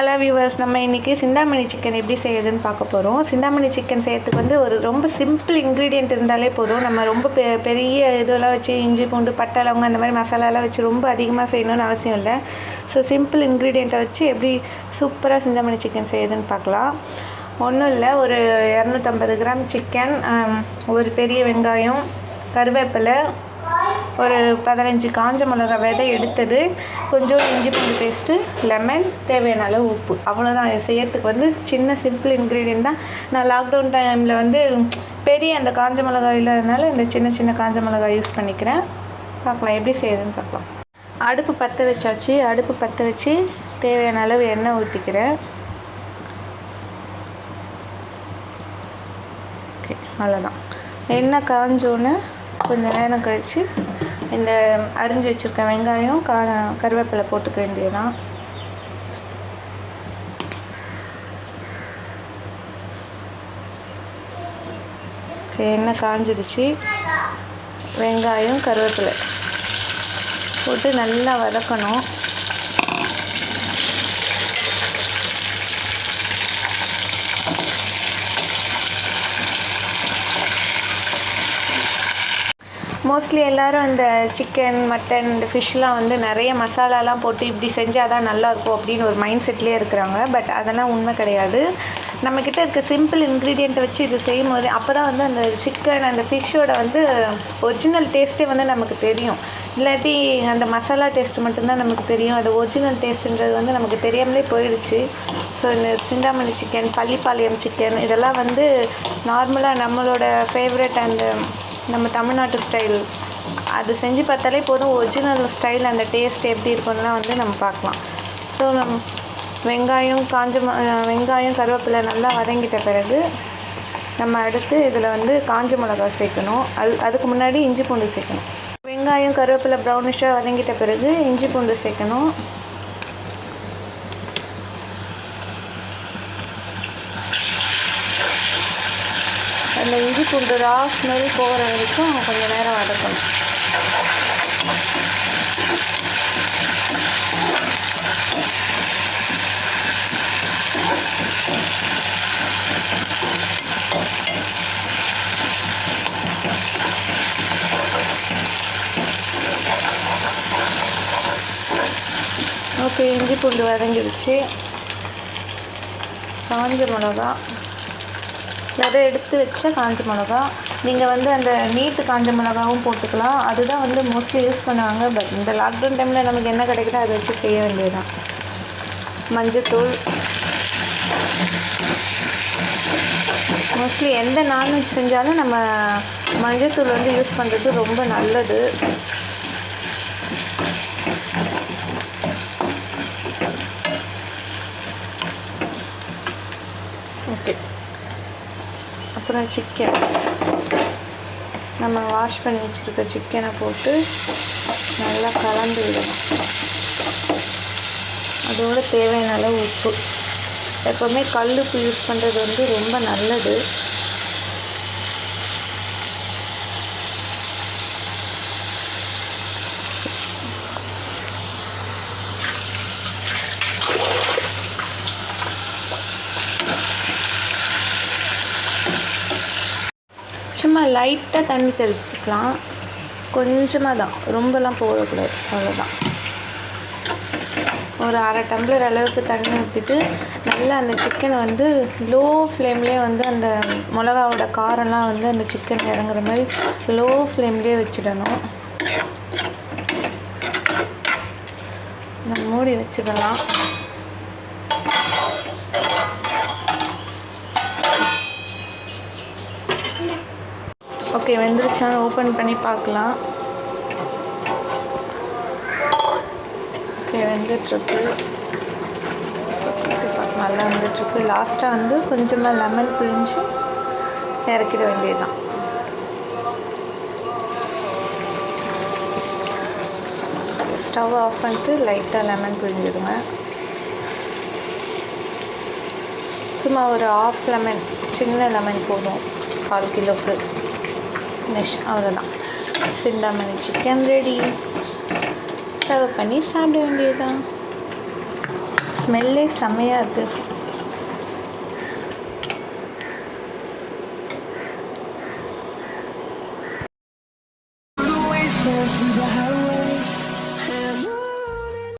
Hello viewers, நம்ம இன்றைக்கி Chintamani chicken எப்படி செய்யுதுன்னு பார்க்க போகிறோம். சிந்தாமணி சிக்கன் செய்யறதுக்கு வந்து ஒரு ரொம்ப சிம்பிள் இன்க்ரீடியன்ட் இருந்தாலே போதும். நம்ம ரொம்ப பெரிய இதெல்லாம் வச்சு இஞ்சி பூண்டு பட்டை லவங்கம் அந்த மாதிரி மசாலாலாம் வச்சு ரொம்ப அதிகமாக செய்யணும்னு அவசியம் இல்லை. ஸோ சிம்பிள் இன்க்ரீடியண்ட்டை வச்சு எப்படி சூப்பராக சிந்தாமணி சிக்கன் செய்யுதுன்னு பார்க்கலாம். ஒன்றும் இல்லை, ஒரு 250 கிராம் சிக்கன், ஒரு பெரிய வெங்காயம், கருவேப்பிலை, ஒரு 15 காஞ்ச மிளகா விதை எடுத்தது, கொஞ்சம் இஞ்சி பூண்டு பேஸ்ட்டு, லெமன், தேவையான அளவு உப்பு. அவ்வளோதான். இது செய்யறதுக்கு வந்து சின்ன சிம்பிள் இன்க்ரீடியன்ட் தான். நான் லாக்டவுன் டைமில் வந்து பெரிய அந்த காஞ்ச மிளகாய் இல்லாதனால இந்த சின்ன சின்ன காஞ்ச மிளகாய் யூஸ் பண்ணிக்கிறேன். பார்க்கலாம் எப்படி செய்யுதுன்னு பார்க்கலாம். அடுப்பு பற்ற வச்சாச்சு. அடுப்பு பற்ற வச்சு தேவையான அளவு எண்ணெய் ஊற்றிக்கிறேன். ஓகே, அவ்வளோதான். எண்ணெய் காஞ்சோன்னு கொஞ்சம் நேரம் கழித்து இந்த அரிஞ்சு வச்சுருக்க வெங்காயம் கருவேப்பிலை போட்டுக்க வேண்டியதுதான். எண்ணெய் காஞ்சிடுச்சு. வெங்காயம் கருவேப்பிலை போட்டு நல்லா வதக்கணும். மோஸ்ட்லி எல்லோரும் இந்த சிக்கன் மட்டன் இந்த ஃபிஷ்லாம் வந்து நிறைய மசாலாலாம் போட்டு இப்படி செஞ்சால் தான் நல்லாயிருக்கும் அப்படின்னு ஒரு மைண்ட் செட்லேயே இருக்கிறாங்க. பட் அதெல்லாம் உண்மை கிடையாது. நம்மக்கிட்ட இருக்க சிம்பிள் இன்க்ரீடியண்ட்டை வச்சு இது செய்யும் போது அப்போ தான் வந்து அந்த சிக்கன் அந்த ஃபிஷ்ஷோட வந்து ஒரிஜினல் டேஸ்ட்டே வந்து நமக்கு தெரியும். இல்லாட்டி அந்த மசாலா டேஸ்ட்டு மட்டும்தான் நமக்கு தெரியும். அது ஒரிஜினல் டேஸ்ட்டுன்றது வந்து நமக்கு தெரியாமலே போயிடுச்சு. ஸோ இந்த சிந்தாமணி சிக்கன், பள்ளிப்பாளையம் சிக்கன் இதெல்லாம் வந்து நார்மலாக நம்மளோட ஃபேவரட் அந்த நம்ம தமிழ்நாட்டு ஸ்டைல் அது செஞ்சு பார்த்தாலே போதும். ஒரிஜினல் ஸ்டைல் அந்த டேஸ்ட் எப்படி இருக்குன்னா வந்து நம்ம பார்க்கலாம். ஸோ வெங்காயம் கருவேப்பிலை நல்லா வதங்கிட்ட பிறகு நம்ம அடுத்து இதில் வந்து காஞ்ச மிளகா சேர்க்கணும். அதுக்கு முன்னாடி இஞ்சி பூண்டு சேர்க்கணும். வெங்காயம் கருவேப்பிலை ப்ரௌனிஷாக வதங்கிட்ட பிறகு இஞ்சி பூண்டு சேர்க்கணும். அந்த இஞ்சி பூண்டு ரா ஸ்மெல் போகிற வரைக்கும் கொஞ்சம் நேரம் வதக்கணும். ஓகே, இஞ்சி பூண்டு வதங்கிடுச்சு. காஞ்ச மிளகா விதை எடுத்து வச்ச காஞ்ச மிளகா. நீங்கள் வந்து அந்த நீட்டு காஞ்ச மிளகாவும் போட்டுக்கலாம். அதுதான் வந்து மோஸ்ட்லி யூஸ் பண்ணுவாங்க. பட் இந்த லாக்டவுன் டைமில் நமக்கு என்ன கிடைக்குதோ அதை வச்சு செய்ய வேண்டியதுதான். மஞ்சத்தூள். மோஸ்ட்லி எந்த நான்வெஜ் செஞ்சாலும் நம்ம மஞ்சத்தூள் வந்து யூஸ் பண்ணுறது ரொம்ப நல்லது. ஓகே, அப்புறம் சிக்கன் நம்ம வாஷ் பண்ணி வச்சுருக்க சிக்கனை போட்டு நல்லா கலந்து விடணும். அதோட தேவையான அளவு உப்பு. எப்போவுமே கல் உப்பு யூஸ் பண்ணுறது வந்து ரொம்ப நல்லது. சும்மா லைட்டாக தண்ணி தெளிச்சிக்கலாம். கொஞ்சமாக தான், ரொம்பலாம் போடக்கூடாது. அவ்வளோதான். ஒரு அரை டம்ளர் அளவுக்கு தண்ணி ஊற்றிட்டு நல்லா அந்த சிக்கனை வந்து லோ ஃப்ளேம்லேயே வந்து அந்த மிளகாவோட காரம்லாம் வந்து அந்த சிக்கன் இறங்குற மாதிரி லோ ஃப்ளேம்லேயே வச்சிடணும். நம்ம மூடி வச்சுக்கலாம். ஓகே, வெந்துருச்சான்னு ஓப்பன் பண்ணி பார்க்கலாம். ஓகே, வெந்துட்டுருக்கு. நல்லா வந்துட்டுருக்கு. லாஸ்ட்டாக வந்து கொஞ்சமாக லெமன் பிழிஞ்சு இறக்கிட வேண்டியதுதான். ஸ்டவ் ஆஃப் பண்ணிட்டு லைட்டாக லெமன் பிழிஞ்சிடுங்க. சும்மா ஒரு ஆஃப் லெமன், சின்ன லெமன் போதும் 1/4 கிலோக்கு. அவ்வளோதான். Chintamani chicken ready. சர்வ் பண்ணி சாப்பிட வேண்டியதுதான். ஸ்மெல்லே செம்மையாக இருக்குது. through the highway